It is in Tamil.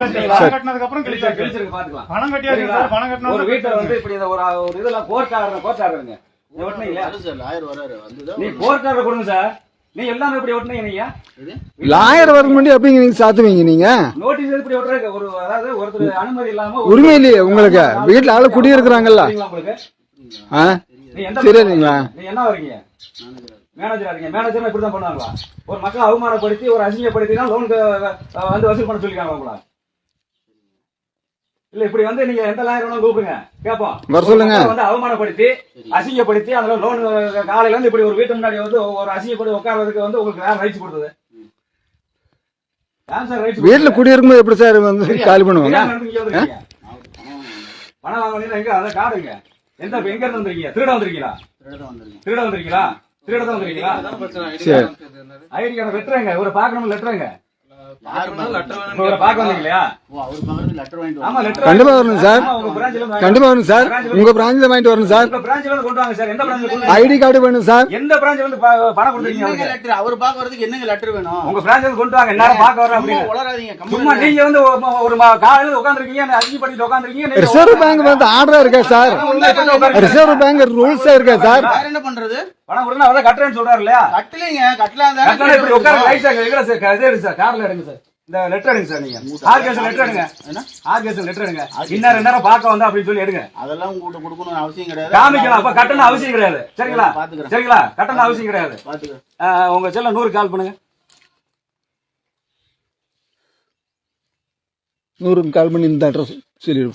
கட்டினதுக்கு அப்புறம் கிழிச்சிருக்கு பாத்துக்கலாம். பணம் கட்டியாச்சு சார். பணம் கட்டினா ஒரு வீட்டுல வந்து இப்படி ஒரு இதெல்லாம் கோர்ட் ஆர்டருங்க. நீ ஒட்டனீங்களா சார்? லாயர் வராரு வந்து நீ கோர்ட் ஆர்டர் கொடுங்க சார். நீ எல்லாமே இப்படி ஒட்டனீங்க. நீங்க லாயர் வர முன்னாடி அப்படிங்க நீங்க சாத்துவீங்க. நீங்க நோட்டீஸ் இப்படி ஒட்டுறதுக்கு ஒரு அதாவது ஒருத்தர் அனுமதி இல்லாம உரிமை இல்லையே உங்களுக்கு. வீட்டுல ஆளு குடியிருக்கிறாங்கல்ல. தெரியுங்களா? நீ என்ன வரீங்க? மேனேஜரா இருக்கீங்க. மேனேஜர் இப்படிதான் பண்ணுவாங்களா? ஒரு மக்கள் அவமானப்படுத்தி ஒரு அசிங்கப்படுத்தி தான் லோனுக்கு வந்து வசூல் பண்ண சொல்லிருக்காங்க உங்களா? இல்ல இப்படி வந்து நீங்க எந்த லாயர் வேணாலும் கூப்பிடுங்க, கேட்போம். வர சொல்லுங்க. வந்து அவமானப்படுத்தி அசிங்கப்படுத்தி அந்த லோன் காலையில இருந்து இப்படி ஒரு வீட்டு முன்னாடி வந்து ஒரு அசிங்கப்படி உட்கார்றதுக்கு வந்து உங்களுக்கு வேற ரைட்ஸ் கொடுத்தது? வீட்டுல குடியிருக்கும்போது எப்படி சார் வந்து காலி பண்ணுவாங்க? பணம் வாங்க எங்க அதை காடுங்க. எங்க இருந்து வந்திருக்கீங்க? திருட வந்திருக்கீங்களா? திருட வந்திருக்கீங்களா? திருட தான் வந்திருக்கீங்களா? சரி, ஐடி கார்டு லெட்டருங்க. ஒரு பாக்கணும் லெட்டருங்க. பாக்க வந்தீங்களா? ஆமா லெட்டர் கண்டிப்பா வரணும் சார். கண்டிப்பா வரணும் சார். உங்க பிரான்ச்ல வாங்கிட்டு வரணும் சார். பிரான்ச்ல வந்து கொண்டு வாங்க சார். எந்த பிரான்ச்ல? ஐடி கார்டு வேணும் சார். எந்த பிரான்ச்ல வந்து பணம் கொடுத்துருக்கீங்க? லெட்டர் அவர் பாக்க வரதுக்கு என்னங்க லெட்டர் வேணும்? உங்க பிரான்ச்ல கொண்டு வாங்க. எல்லாரும் பாக்க வரணும் அப்படிங்க. உளறாதீங்க. சும்மா நீங்க வந்து ஒரு காலையில உட்கார்ந்திருக்கீங்க, அஞ்சு படிட்டு உட்கார்ந்திருக்கீங்க. ரிசர்வ் பேங்க் வந்து ஆர்டரா இருக்கா சார்? ரிசர்வ் பேங்க் ரூல்ஸா இருக்கா சார்? வேற என்ன பண்றது? பணம் கொடுங்க. அவதான் கட்டுறேன்னு சொல்றாரு இல்லையா? கட்டலீங்க. கட்டலாம் தானே. கட்டல இப்படி உட்கார்ந்து ரைட் சார். சார் கார்ல எடுங்க சார். இந்த லெட்டர் எடுங்க சார். நீங்க ஆர்கேஷன் லெட்டர் எடுங்க. ஆர்கேஷன் லெட்டர் எடுங்க. இன்னும் பார்க்க வந்தா அப்படின்னு சொல்லி எடுங்க. அதெல்லாம் உங்ககிட்ட கொடுக்கணும் அவசியம் கிடையாது. காமிக்கலாம். அப்ப கட்டணம் அவசியம் கிடையாது. சரிங்களா? சரிங்களா? கட்டணம் அவசியம் கிடையாது. பாத்துக்கிறேன். உங்க செல்ல 100 கால் பண்ணுங்க. 100 கால் பண்ணி இந்த அட்ரஸ் சொல்லிடுவோம்.